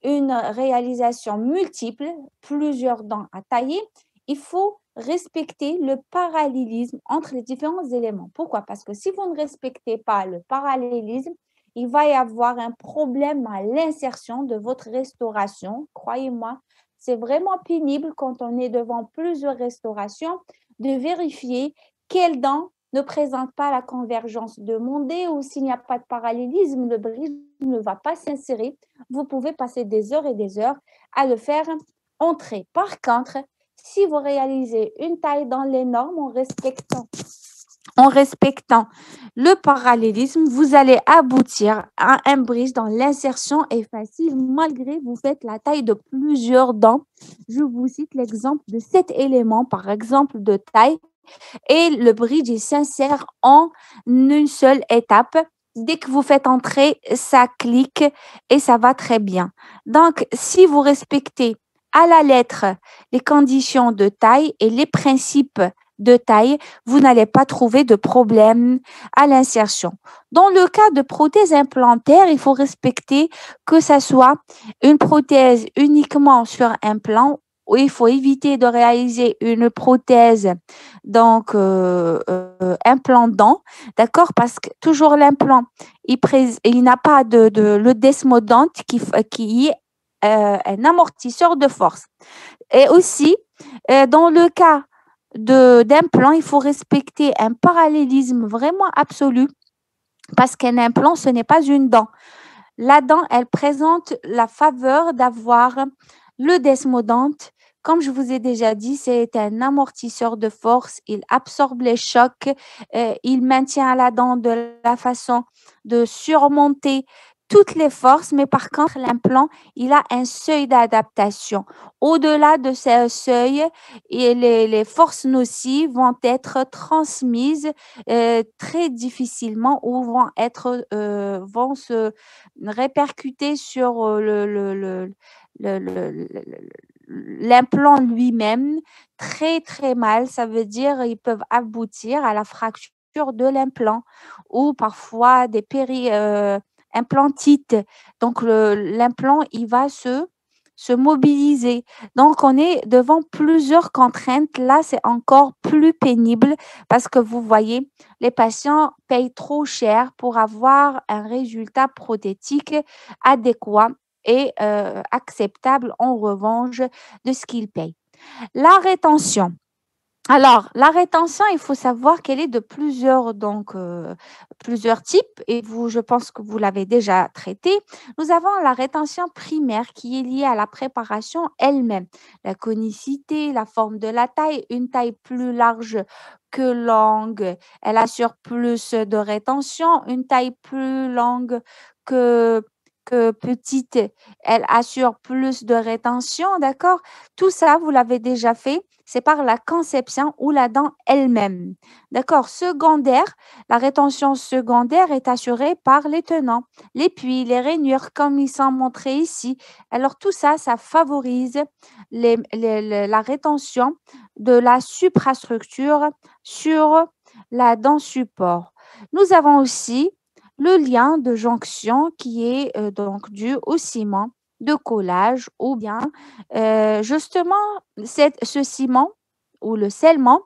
une réalisation multiple, plusieurs dents à tailler, il faut respecter le parallélisme entre les différents éléments. Pourquoi? Parce que si vous ne respectez pas le parallélisme, il va y avoir un problème à l'insertion de votre restauration. Croyez-moi, c'est vraiment pénible quand on est devant plusieurs restaurations de vérifier quelles dents ne présentent pas la convergence demandée ou s'il n'y a pas de parallélisme, le bridge ne va pas s'insérer. Vous pouvez passer des heures et des heures à le faire entrer. Par contre, si vous réalisez une taille dans les normes en respectant le parallélisme, vous allez aboutir à un bridge dont l'insertion est facile malgré vous faites la taille de plusieurs dents. Je vous cite l'exemple de 7 éléments, par exemple, de taille, et le bridge il s'insère en une seule étape. Dès que vous faites entrer, ça clique et ça va très bien. Donc, si vous respectez à la lettre les conditions de taille et les principes de taille, vous n'allez pas trouver de problème à l'insertion. Dans le cas de prothèse implantaire, il faut respecter que ça soit une prothèse uniquement sur implant où il faut éviter de réaliser une prothèse donc implant dent, d'accord? Parce que toujours l'implant, il n'a pas le desmodante qui est un amortisseur de force. Et aussi, dans le cas d'implant, il faut respecter un parallélisme vraiment absolu parce qu'un implant, ce n'est pas une dent. La dent, elle présente la faveur d'avoir le desmodante. Comme je vous ai déjà dit, c'est un amortisseur de force. Il absorbe les chocs. Il maintient la dent de la façon de surmonter toutes les forces. Mais par contre, l'implant, il a un seuil d'adaptation. Au-delà de ce seuil, les forces nocives vont être transmises très difficilement ou vont se répercuter sur l'implant lui-même très très mal. Ça veut dire ils peuvent aboutir à la fracture de l'implant ou parfois des implantites. Donc l'implant il va se mobiliser. Donc on est devant plusieurs contraintes. Là c'est encore plus pénible parce que vous voyez les patients payent trop cher pour avoir un résultat prothétique adéquat et acceptable en revanche de ce qu'ils payent. La rétention. Alors, la rétention, il faut savoir qu'elle est de plusieurs types et je pense que vous l'avez déjà traité. Nous avons la rétention primaire qui est liée à la préparation elle-même, la conicité, la forme de la taille, une taille plus large que longue, elle assure plus de rétention, une taille plus longue que que petite, elle assure plus de rétention, d'accord? Tout ça, vous l'avez déjà fait. C'est par la conception ou la dent elle-même. D'accord? Secondaire, la rétention secondaire est assurée par les tenants, les puits, les rainures, comme ils sont montrés ici. Alors, tout ça, ça favorise la rétention de la suprastructure sur la dent support. Nous avons aussi le lien de jonction qui est donc dû au ciment de collage ou bien justement ce ciment ou le scellement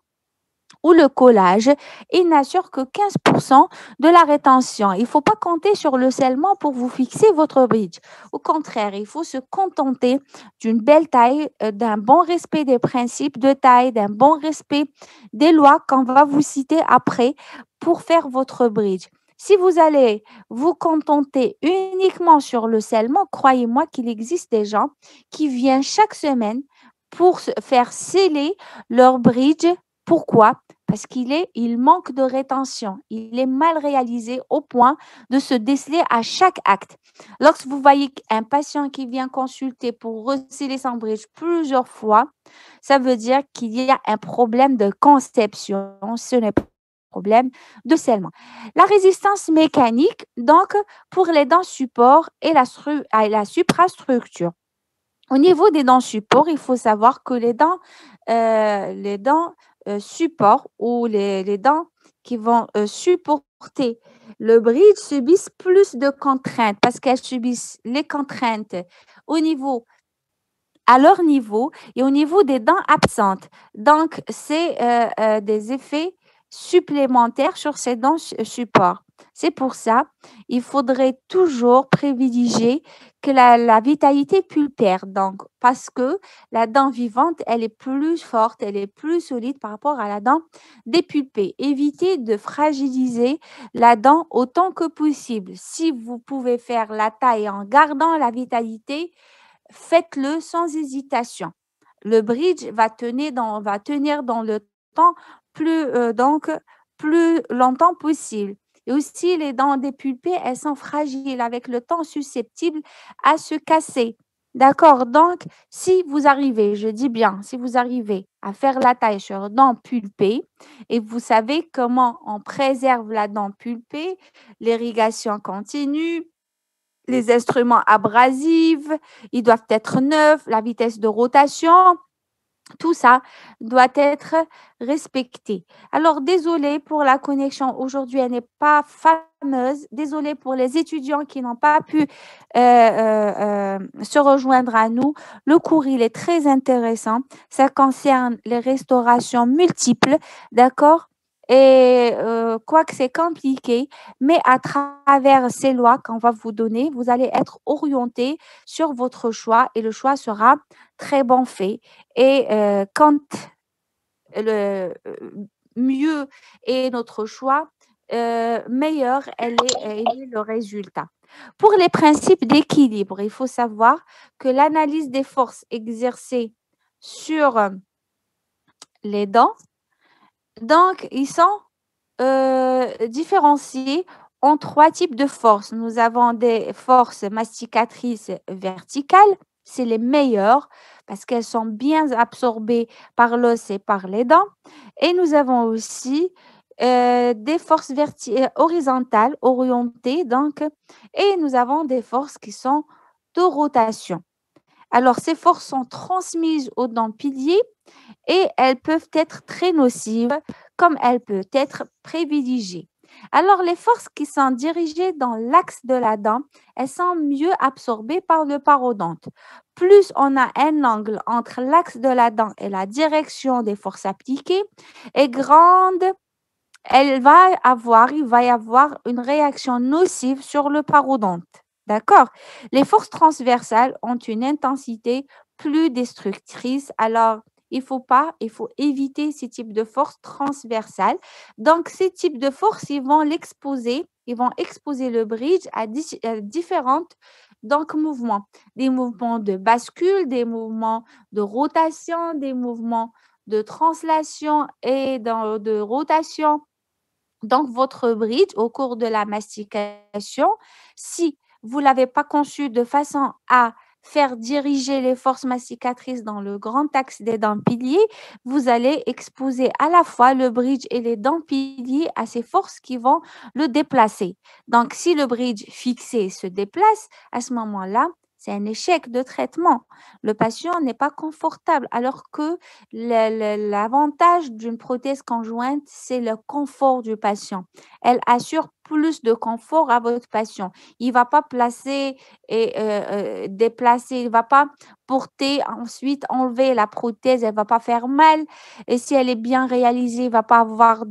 ou le collage, il n'assure que 15% de la rétention. Il ne faut pas compter sur le scellement pour vous fixer votre bridge. Au contraire, il faut se contenter d'une belle taille, d'un bon respect des principes de taille, d'un bon respect des lois qu'on va vous citer après pour faire votre bridge. Si vous allez vous contenter uniquement sur le scellement, croyez-moi qu'il existe des gens qui viennent chaque semaine pour faire sceller leur bridge. Pourquoi? Parce il manque de rétention. Il est mal réalisé au point de se déceler à chaque acte. Lorsque vous voyez un patient qui vient consulter pour resceller son bridge plusieurs fois, ça veut dire qu'il y a un problème de conception. Ce n'est pas un problème de scellement. La résistance mécanique, donc, pour les dents support et la suprastructure. Au niveau des dents support, il faut savoir que les dents support ou les dents qui vont supporter porter le bridge subissent plus de contraintes parce qu'elles subissent les contraintes au niveau à leur niveau et au niveau des dents absentes. Donc, c'est des effets supplémentaires sur ces dents support. C'est pour ça, il faudrait toujours privilégier que la vitalité pulpaire. Donc, parce que la dent vivante, elle est plus forte, elle est plus solide par rapport à la dent dépulpée. Évitez de fragiliser la dent autant que possible. Si vous pouvez faire la taille en gardant la vitalité, faites-le sans hésitation. Le bridge va tenir dans le temps plus longtemps possible. Et aussi, les dents dépulpées, elles sont fragiles avec le temps, susceptibles à se casser. D'accord? Donc, si vous arrivez, je dis bien, si vous arrivez à faire la taille sur dents pulpées et vous savez comment on préserve la dent pulpée, l'irrigation continue, les instruments abrasifs, ils doivent être neufs, la vitesse de rotation, tout ça doit être respecté. Alors, désolé pour la connexion aujourd'hui, elle n'est pas fameuse. Désolé pour les étudiants qui n'ont pas pu se rejoindre à nous. Le cours, il est très intéressant. Ça concerne les restaurations multiples, d'accord? Et quoique c'est compliqué, mais à travers ces lois qu'on va vous donner, vous allez être orienté sur votre choix et le choix sera très bon fait. Et quand le mieux est notre choix, meilleur est le résultat. Pour les principes d'équilibre, il faut savoir que l'analyse des forces exercées sur les dents, donc ils sont différenciés en 3 types de forces. Nous avons des forces masticatrices verticales, c'est les meilleures parce qu'elles sont bien absorbées par l'os et par les dents. Et nous avons aussi des forces horizontales, orientées, donc, et nous avons des forces qui sont de rotation. Alors, ces forces sont transmises aux dents piliers et elles peuvent être très nocives comme elles peuvent être privilégiées. Alors, les forces qui sont dirigées dans l'axe de la dent, elles sont mieux absorbées par le parodonte. Plus on a un angle entre l'axe de la dent et la direction des forces appliquées est grande, il va y avoir une réaction nocive sur le parodonte. D'accord? Les forces transversales ont une intensité plus destructrice. Alors, il faut éviter ces types de forces transversales. Donc, ces types de forces, ils vont exposer le bridge à différentes mouvements. Des mouvements de bascule, des mouvements de rotation, des mouvements de translation et de rotation. Donc, votre bridge, au cours de la mastication, si vous ne l'avez pas conçu de façon à faire diriger les forces masticatrices dans le grand axe des dents piliers, vous allez exposer à la fois le bridge et les dents piliers à ces forces qui vont le déplacer. Donc, si le bridge fixé se déplace, à ce moment-là, c'est un échec de traitement. Le patient n'est pas confortable, alors que l'avantage d'une prothèse conjointe, c'est le confort du patient. Elle assure plus de confort à votre patient. Il ne va pas placer et déplacer, il ne va pas porter, ensuite enlever la prothèse, elle ne va pas faire mal. Et si elle est bien réalisée, il ne va pas avoir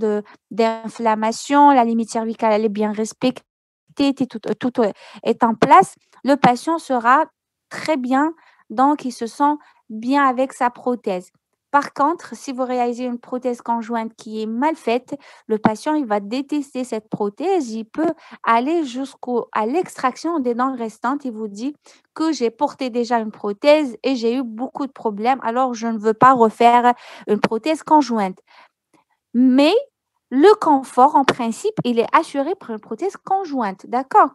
d'inflammation, la limite cervicale, elle est bien respectée, tout est en place. Le patient sera très bien, donc il se sent bien avec sa prothèse. Par contre, si vous réalisez une prothèse conjointe qui est mal faite, le patient il va détester cette prothèse. Il peut aller jusqu'à l'extraction des dents restantes. Il vous dit que j'ai porté déjà une prothèse et j'ai eu beaucoup de problèmes, alors je ne veux pas refaire une prothèse conjointe. Mais le confort, en principe, il est assuré pour une prothèse conjointe. D'accord?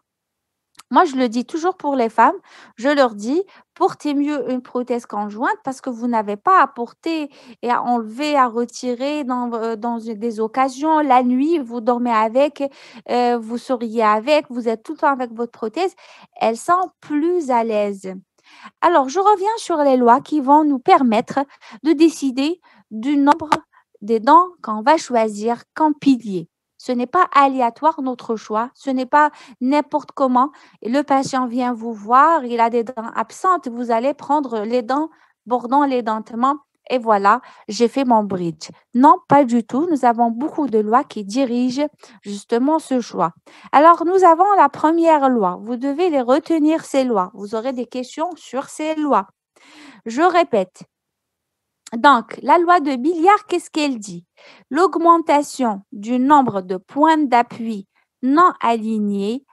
Moi, je le dis toujours pour les femmes, je leur dis, portez mieux une prothèse conjointe parce que vous n'avez pas à porter et à enlever, à retirer dans des occasions. La nuit, vous dormez avec, vous souriez avec, vous êtes tout le temps avec votre prothèse. Elles sont plus à l'aise. Alors, je reviens sur les lois qui vont nous permettre de décider du nombre des dents qu'on va choisir comme pilier. Ce n'est pas aléatoire notre choix, ce n'est pas n'importe comment. Le patient vient vous voir, il a des dents absentes, vous allez prendre les dents bordant l'édentement et voilà, j'ai fait mon bridge. Non, pas du tout. Nous avons beaucoup de lois qui dirigent justement ce choix. Alors, nous avons la première loi. Vous devez les retenir, ces lois. Vous aurez des questions sur ces lois. Je répète. Donc, la loi de Billiard, qu'est-ce qu'elle dit? L'augmentation du nombre de points d'appui non alignés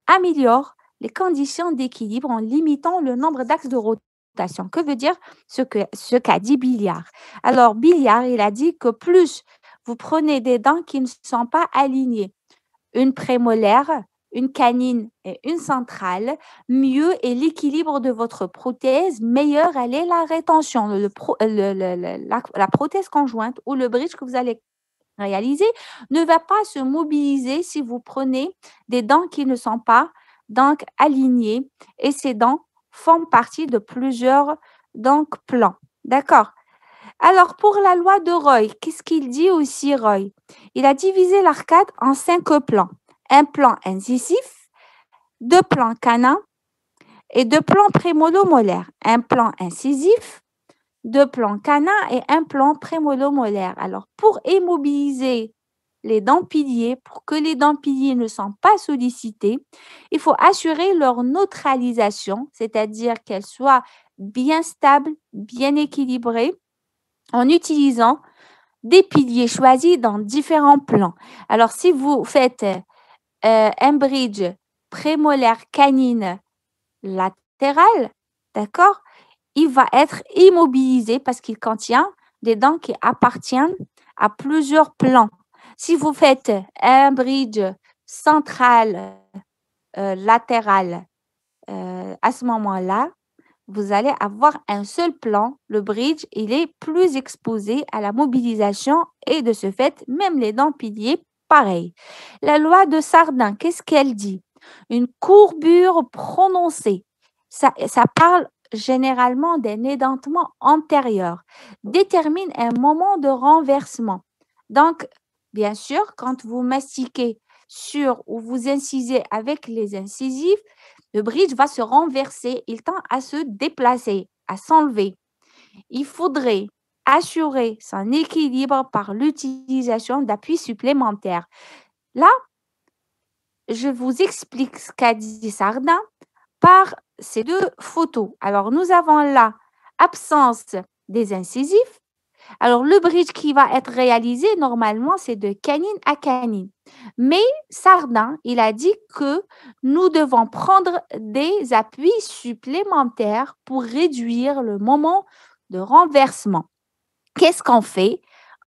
améliore les conditions d'équilibre en limitant le nombre d'axes de rotation. Que veut dire ce qu'a dit Billiard? Alors, Billiard, il a dit que plus vous prenez des dents qui ne sont pas alignées, une prémolaire, une canine et une centrale, mieux est l'équilibre de votre prothèse, meilleure elle est la rétention. La prothèse conjointe ou le bridge que vous allez réaliser ne va pas se mobiliser si vous prenez des dents qui ne sont pas donc alignées et ces dents font partie de plusieurs donc plans. D'accord? Alors, pour la loi de Roy, qu'est-ce qu'il dit aussi, Roy? Il a divisé l'arcade en 5 plans. Un plan incisif, 2 plans canins et 2 plans prémolo-molaires. Un plan incisif, 2 plans canins et un plan prémolo-molaire. Alors, pour immobiliser les dents piliers, pour que les dents piliers ne sont pas sollicitées, il faut assurer leur neutralisation, c'est-à-dire qu'elles soient bien stables, bien équilibrées, en utilisant des piliers choisis dans différents plans. Alors, si vous faites un bridge prémolaire canine latéral, d'accord, il va être immobilisé parce qu'il contient des dents qui appartiennent à plusieurs plans. Si vous faites un bridge central latéral, à ce moment-là, vous allez avoir un seul plan. Le bridge, il est plus exposé à la mobilisation et de ce fait, même les dents piliers, pareil. La loi de Sardin, qu'est-ce qu'elle dit? Une courbure prononcée. Ça parle généralement d'un édentement antérieur. Détermine un moment de renversement. Donc, bien sûr, quand vous mastiquez sur ou vous incisez avec les incisives, le bridge va se renverser, il tend à se déplacer, à s'enlever. Il faudrait assurer son équilibre par l'utilisation d'appuis supplémentaires. Là, je vous explique ce qu'a dit Sardin par ces 2 photos. Alors, nous avons là absence des incisifs. Alors, le bridge qui va être réalisé, normalement, c'est de canine à canine. Mais Sardin, il a dit que nous devons prendre des appuis supplémentaires pour réduire le moment de renversement. Qu'est-ce qu'on fait?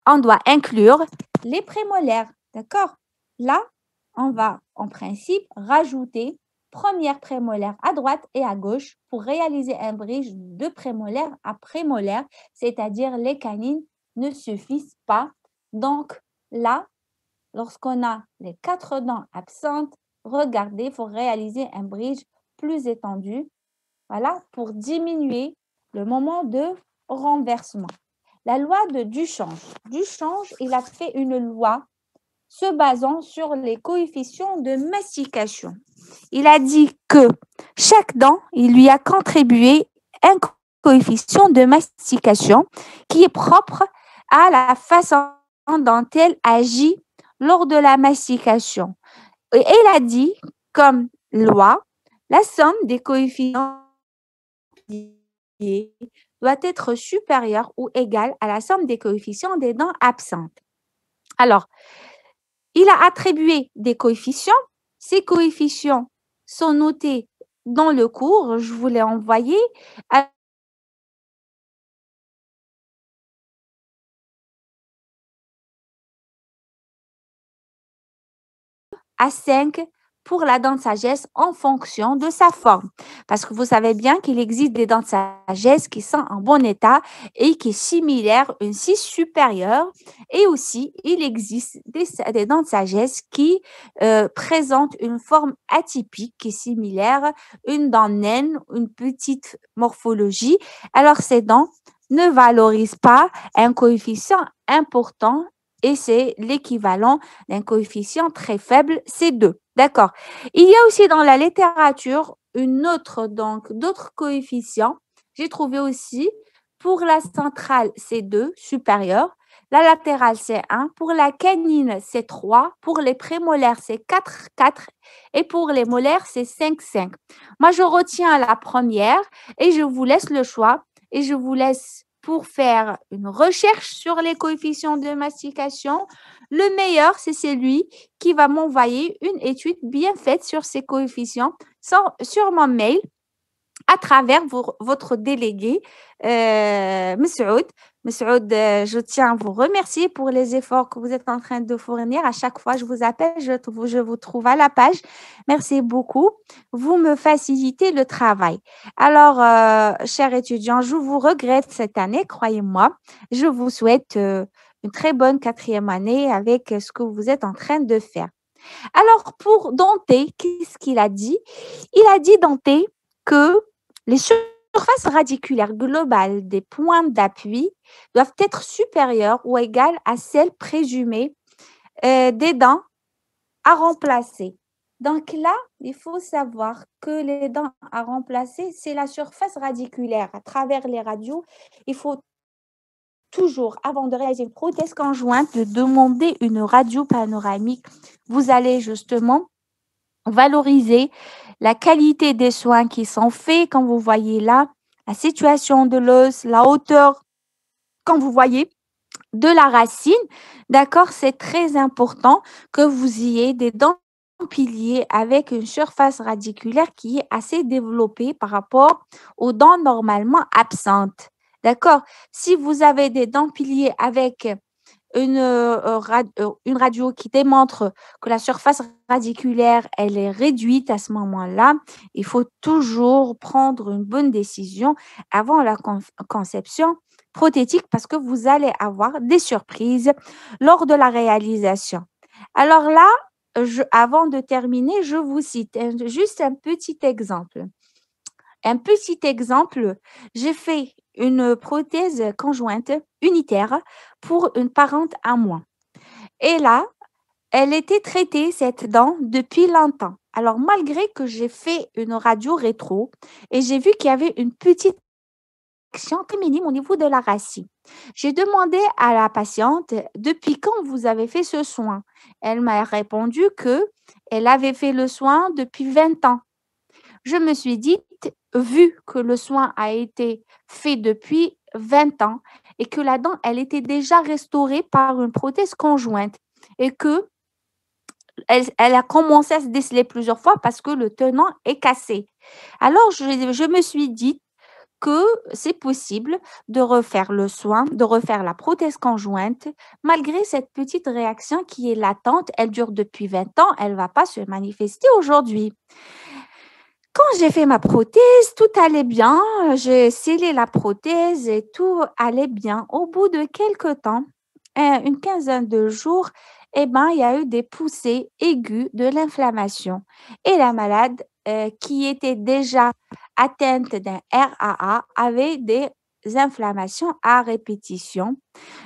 On doit inclure les prémolaires, d'accord? Là, on va en principe rajouter première prémolaire à droite et à gauche pour réaliser un bridge de prémolaire à prémolaire, c'est-à-dire les canines ne suffisent pas. Donc là, lorsqu'on a les 4 dents absentes, regardez, il faut réaliser un bridge plus étendu, voilà, pour diminuer le moment de renversement. La loi de Duchange. Duchange, il a fait une loi se basant sur les coefficients de mastication. Il a dit que chaque dent, il lui a contribué un coefficient de mastication qui est propre à la façon dont elle agit lors de la mastication. Et elle a dit, comme loi, la somme des coefficients doit être supérieure ou égale à la somme des coefficients des dents absentes. Alors, il a attribué des coefficients. Ces coefficients sont notés dans le cours. Je vous l'ai envoyé. À 5 pour la dent de sagesse en fonction de sa forme. Parce que vous savez bien qu'il existe des dents de sagesse qui sont en bon état et qui est similaire, une 6 supérieure. Et aussi, il existe des dents de sagesse qui présentent une forme atypique qui est similaire, une dent naine, une petite morphologie. Alors, ces dents ne valorisent pas un coefficient important et c'est l'équivalent d'un coefficient très faible, C2. D'accord. Il y a aussi dans la littérature d'autres coefficients. J'ai trouvé aussi pour la centrale C2 supérieure, la latérale C1, pour la canine C3, pour les prémolaires c'est 4, 4 et pour les molaires c'est 5, 5. Moi, je retiens la première et je vous laisse le choix et je vous laisse pour faire une recherche sur les coefficients de mastication. Le meilleur, c'est celui qui va m'envoyer une étude bien faite sur ces coefficients sur mon mail à travers votre délégué, Messoud. Messoud, je tiens à vous remercier pour les efforts que vous êtes en train de fournir. À chaque fois, je vous appelle, je vous trouve à la page. Merci beaucoup. Vous me facilitez le travail. Alors, chers étudiants, je vous regrette cette année, croyez-moi. Je vous souhaite une très bonne 4e année avec ce que vous êtes en train de faire. Alors, pour Dante, qu'est-ce qu'il a dit? Il a dit, Dante, que les surfaces radiculaires globales des points d'appui doivent être supérieures ou égales à celles présumées des dents à remplacer. Donc là, il faut savoir que les dents à remplacer, c'est la surface radiculaire. À travers les radios, il faut toujours, avant de réaliser une prothèse conjointe, de demander une radio panoramique. Vous allez justement valoriser la qualité des soins qui sont faits, comme vous voyez là, la situation de l'os, la hauteur, quand vous voyez, de la racine. D'accord, c'est très important que vous ayez des dents piliers avec une surface radiculaire qui est assez développée par rapport aux dents normalement absentes. D'accord, si vous avez des dents piliers avec une radio qui démontre que la surface radiculaire, elle est réduite à ce moment-là, il faut toujours prendre une bonne décision avant la conception prothétique parce que vous allez avoir des surprises lors de la réalisation. Alors là, avant de terminer, je vous cite juste un petit exemple. Un petit exemple, j'ai fait une prothèse conjointe unitaire pour une parente à moi. Et là, elle était traitée, cette dent, depuis longtemps. Alors, malgré que j'ai fait une radio rétro et j'ai vu qu'il y avait une petite action très minime au niveau de la racine, j'ai demandé à la patiente depuis quand vous avez fait ce soin. Elle m'a répondu que elle avait fait le soin depuis 20 ans. Je me suis dit, vu que le soin a été fait depuis 20 ans et que la dent, elle était déjà restaurée par une prothèse conjointe et que elle a commencé à se déceler plusieurs fois parce que le tenant est cassé. Alors, je me suis dit que c'est possible de refaire le soin, de refaire la prothèse conjointe, malgré cette petite réaction qui est latente. Elle dure depuis 20 ans, elle ne va pas se manifester aujourd'hui. Quand j'ai fait ma prothèse, tout allait bien. J'ai scellé la prothèse et tout allait bien. Au bout de quelques temps, une quinzaine de jours, il y a eu des poussées aiguës de l'inflammation. Et la malade, qui était déjà atteinte d'un RAA, avait des inflammations à répétition.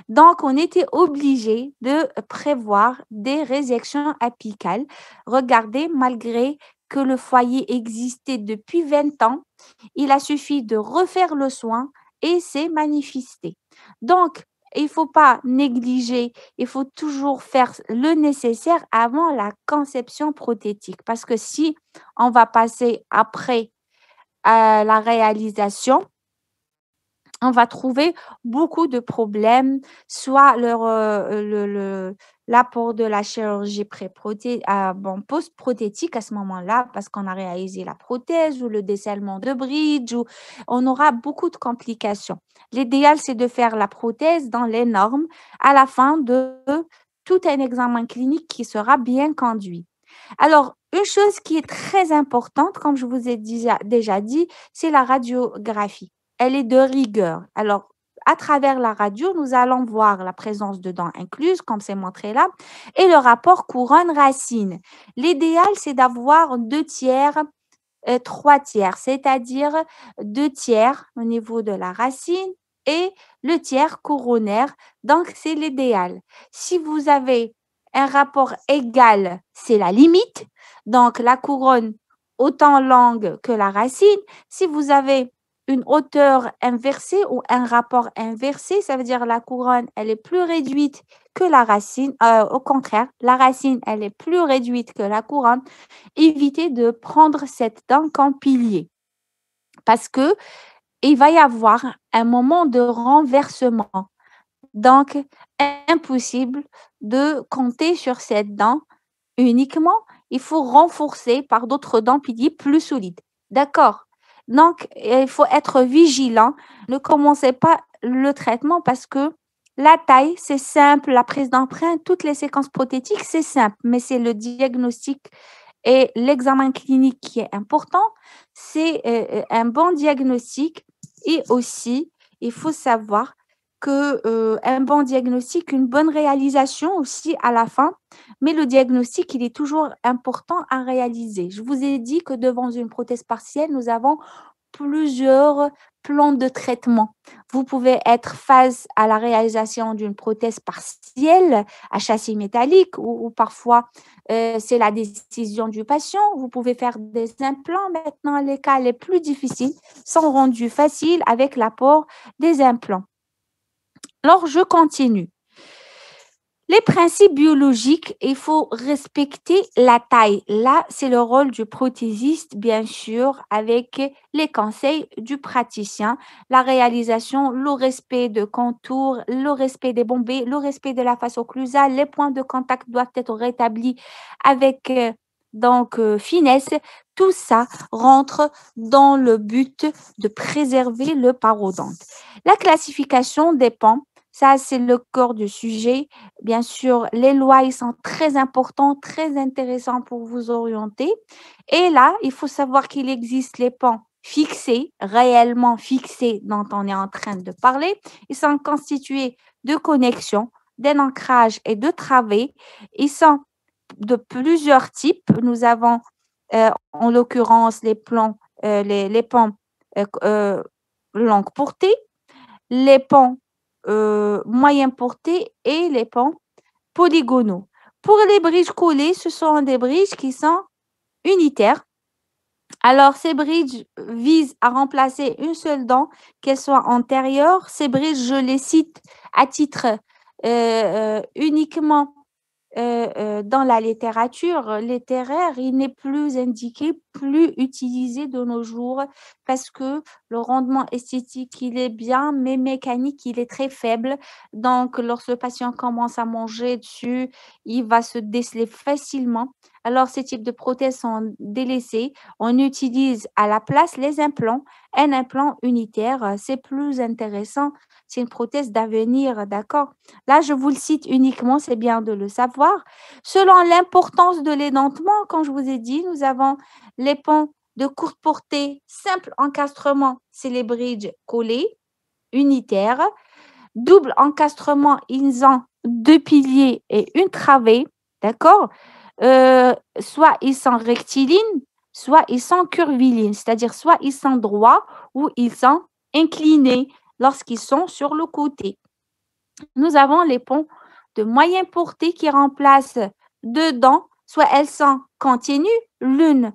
Donc, on était obligé de prévoir des résections apicales. Regardez, malgré que le foyer existait depuis 20 ans, il a suffi de refaire le soin et c'est manifesté. Donc, il ne faut pas négliger, il faut toujours faire le nécessaire avant la conception prothétique. Parce que si on va passer après à la réalisation, on va trouver beaucoup de problèmes, soit l'apport de la chirurgie post-prothétique à ce moment-là, parce qu'on a réalisé la prothèse ou le dessalement de bridge, ou on aura beaucoup de complications. L'idéal, c'est de faire la prothèse dans les normes à la fin de tout un examen clinique qui sera bien conduit. Alors, une chose qui est très importante, comme je vous ai déjà dit, c'est la radiographie. Elle est de rigueur. Alors, à travers la radio, nous allons voir la présence de dents incluses, comme c'est montré là, et le rapport couronne-racine. L'idéal, c'est d'avoir 2 tiers, 3 tiers, c'est-à-dire 2 tiers au niveau de la racine et le tiers coronaire. Donc, c'est l'idéal. Si vous avez un rapport égal, c'est la limite. Donc, la couronne autant longue que la racine. Si vous avez une hauteur inversée ou un rapport inversé, ça veut dire la couronne, elle est plus réduite que la racine. Au contraire, la racine, elle est plus réduite que la couronne. Évitez de prendre cette dent comme pilier parce que il va y avoir un moment de renversement. Donc, impossible de compter sur cette dent uniquement. Il faut renforcer par d'autres dents piliers plus solides. D'accord? Donc, il faut être vigilant. Ne commencez pas le traitement parce que la taille, c'est simple. La prise d'empreinte, toutes les séquences prothétiques, c'est simple. Mais c'est le diagnostic et l'examen clinique qui est important. C'est un bon diagnostic et aussi, il faut savoir que un bon diagnostic, une bonne réalisation aussi à la fin, mais le diagnostic, il est toujours important à réaliser. Je vous ai dit que devant une prothèse partielle, nous avons plusieurs plans de traitement. Vous pouvez être face à la réalisation d'une prothèse partielle à châssis métallique ou parfois c'est la décision du patient. Vous pouvez faire des implants. Maintenant, les cas les plus difficiles sont rendus faciles avec l'apport des implants. Alors, je continue. Les principes biologiques, il faut respecter la taille. Là, c'est le rôle du prothésiste, bien sûr, avec les conseils du praticien, la réalisation, le respect de contours, le respect des bombées, le respect de la face occlusale, les points de contact doivent être rétablis avec finesse. Tout ça rentre dans le but de préserver le parodonte. La classification dépend, ça c'est le corps du sujet. Bien sûr, les lois, ils sont très importants, très intéressants pour vous orienter. Et là, il faut savoir qu'il existe les pans fixés, réellement fixés, dont on est en train de parler. Ils sont constitués de connexions, d'un ancrage et de travées. Ils sont de plusieurs types. Nous avons, en l'occurrence, les pans longue portée, les pans moyen portée et les pans polygonaux. Pour les bridges collés, ce sont des bridges qui sont unitaires. Alors, ces bridges visent à remplacer une seule dent, qu'elle soit antérieure. Ces bridges, je les cite à titre uniquement dans la littérature littéraire, il n'est plus indiqué, plus utilisé de nos jours parce que le rendement esthétique, il est bien, mais mécanique, il est très faible. Donc, lorsque le patient commence à manger dessus, il va se déceler facilement. Alors, ces types de prothèses sont délaissés. On utilise à la place les implants. Un implant unitaire, c'est plus intéressant. C'est une prothèse d'avenir, d'accord? Là, je vous le cite uniquement, c'est bien de le savoir. Selon l'importance de l'édentement, comme je vous ai dit, nous avons les pans de courte portée, simple encastrement, c'est les bridges collés, unitaires. Double encastrement, ils ont deux piliers et une travée, d'accord? Soit ils sont rectilignes, soit ils sont curvilignes, c'est-à-dire soit ils sont droits ou ils sont inclinés lorsqu'ils sont sur le côté. Nous avons les ponts de moyenne portée qui remplacent deux dents, soit elles sont continues, l'une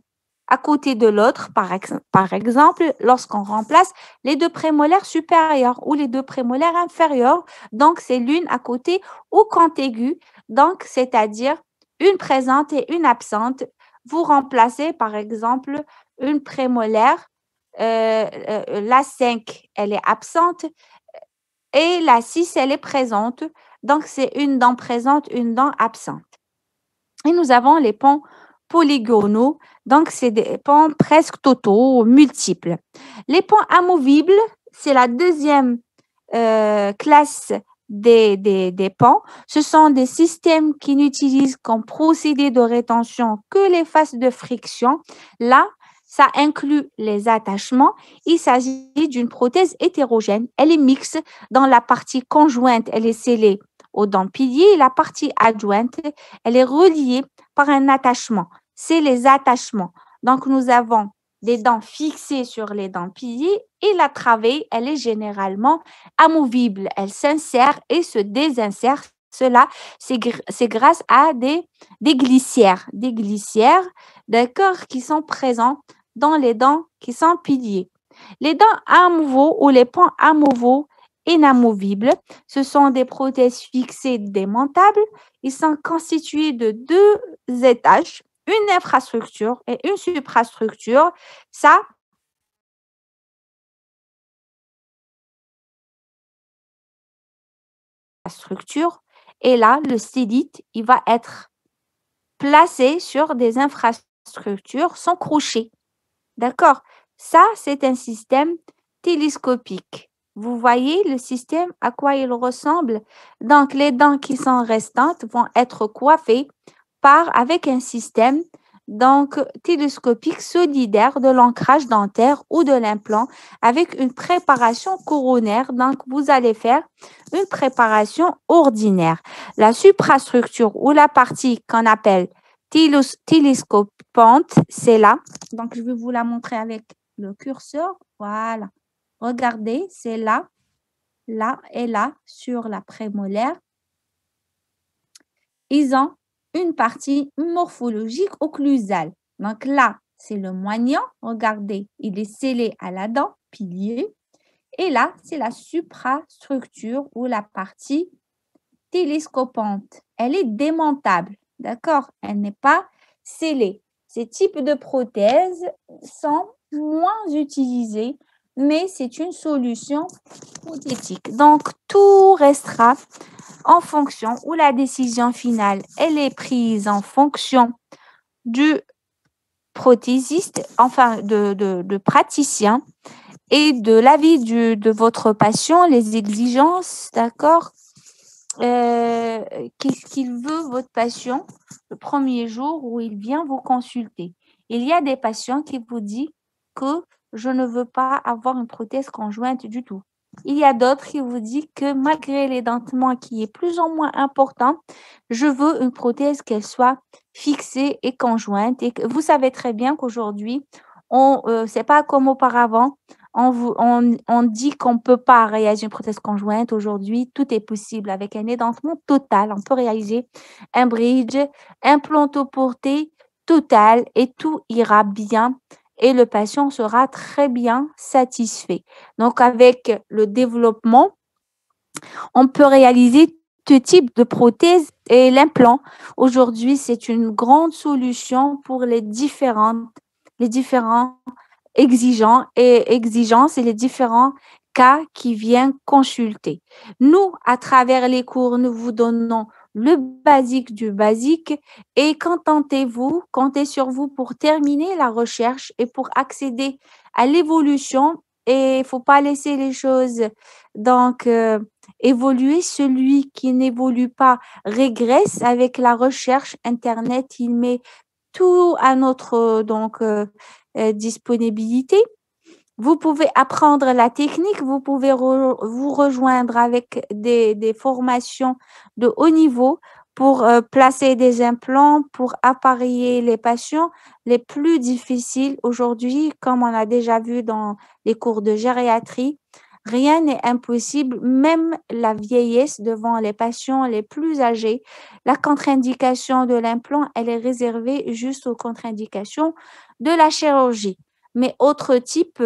à côté de l'autre, par exemple, lorsqu'on remplace les deux prémolaires supérieurs ou les deux prémolaires inférieurs, donc c'est l'une à côté ou contiguë, donc c'est-à-dire une présente et une absente. Vous remplacez, par exemple, une prémolaire, la 5, elle est absente, et la 6, elle est présente. Donc, c'est une dent présente, une dent absente. Et nous avons les pans polygonaux. Donc, c'est des pans presque totaux, multiples. Les pans amovibles, c'est la deuxième classe des pans. Ce sont des systèmes qui n'utilisent comme procédé de rétention que les faces de friction. Là, ça inclut les attachements. Il s'agit d'une prothèse hétérogène. Elle est mixte. Dans la partie conjointe, elle est scellée aux dents piliers. La partie adjointe, elle est reliée par un attachement. C'est les attachements. Donc, nous avons des dents fixées sur les dents piliers et la travée, elle est généralement amovible. Elle s'insère et se désinsère. Cela, c'est grâce à des glissières, d'accord, qui sont présents dans les dents qui sont piliers. Les dents amovibles ou les ponts amovibles inamovibles, ce sont des prothèses fixées démontables. Ils sont constitués de deux étages, une infrastructure et une suprastructure. Ça, la structure. Et là, le stélite, il va être placé sur des infrastructures sans crochet. D'accord? Ça, c'est un système télescopique. Vous voyez le système, à quoi il ressemble? Donc, les dents qui sont restantes vont être coiffées avec un système donc télescopique solidaire de l'ancrage dentaire ou de l'implant avec une préparation coronaire. Donc, vous allez faire une préparation ordinaire. La suprastructure ou la partie qu'on appelle télescopante, c'est là. Donc, je vais vous la montrer avec le curseur. Voilà. Regardez, c'est là, là et là sur la prémolaire. Ils ont une partie morphologique occlusale. Donc là, c'est le moignon. Regardez, il est scellé à la dent, pilier. Et là, c'est la suprastructure ou la partie télescopante. Elle est démontable, d'accord? Elle n'est pas scellée. Ces types de prothèses sont moins utilisés, mais c'est une solution prothétique. Donc, tout restera en fonction, ou la décision finale, elle est prise en fonction du prothésiste, enfin de praticien et de l'avis de votre patient, les exigences, d'accord? Qu'est-ce qu'il veut votre patient le premier jour où il vient vous consulter? Il y a des patients qui vous disent que je ne veux pas avoir une prothèse conjointe du tout. Il y a d'autres qui vous disent que malgré l'édentement qui est plus ou moins important, je veux une prothèse qu'elle soit fixée et conjointe. Et que vous savez très bien qu'aujourd'hui, c'est pas comme auparavant. On dit qu'on ne peut pas réaliser une prothèse conjointe. Aujourd'hui, tout est possible avec un édentement total. On peut réaliser un bridge, un plantoporté total et tout ira bien et le patient sera très bien satisfait. Donc, avec le développement, on peut réaliser ce type de prothèse et l'implant. Aujourd'hui, c'est une grande solution pour les différents exigences et les différents cas qui viennent consulter. Nous, à travers les cours, nous vous donnons le basique du basique et comptez sur vous pour terminer la recherche et pour accéder à l'évolution. Et il ne faut pas laisser les choses donc évoluer. Celui qui n'évolue pas régresse. Avec la recherche Internet, il met tout à notre disponibilité. Vous pouvez apprendre la technique, vous pouvez vous rejoindre avec des formations de haut niveau pour placer des implants, pour appareiller les patients les plus difficiles aujourd'hui, comme on a déjà vu dans les cours de gériatrie. Rien n'est impossible, même la vieillesse devant les patients les plus âgés. La contre-indication de l'implant, elle est réservée juste aux contre-indications de la chirurgie. Mais autre type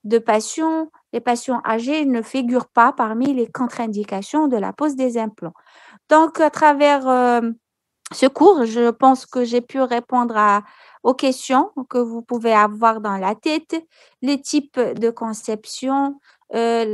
de patients, les patients âgés ne figurent pas parmi les contre-indications de la pose des implants. Donc, à travers ce cours, je pense que j'ai pu répondre aux questions que vous pouvez avoir dans la tête, les types de conception, les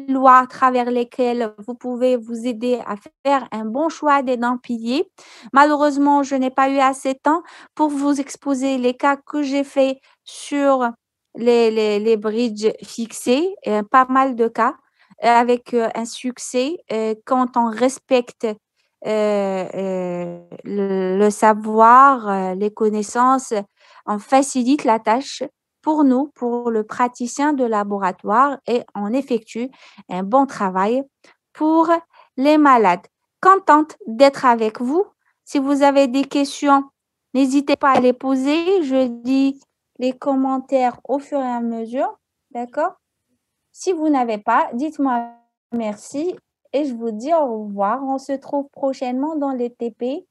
lois à travers lesquelles vous pouvez vous aider à faire un bon choix des dents piliers. Malheureusement, je n'ai pas eu assez de temps pour vous exposer les cas que j'ai fait sur les bridges fixés, pas mal de cas avec un succès quand on respecte le savoir, les connaissances, on facilite la tâche pour nous, pour le praticien de laboratoire et on effectue un bon travail pour les malades. Contente d'être avec vous. Si vous avez des questions, N'hésitez pas à les poser. Je lis les commentaires au fur et à mesure. D'accord? Si vous n'avez pas, dites-moi merci et je vous dis au revoir. On se trouve prochainement dans les TP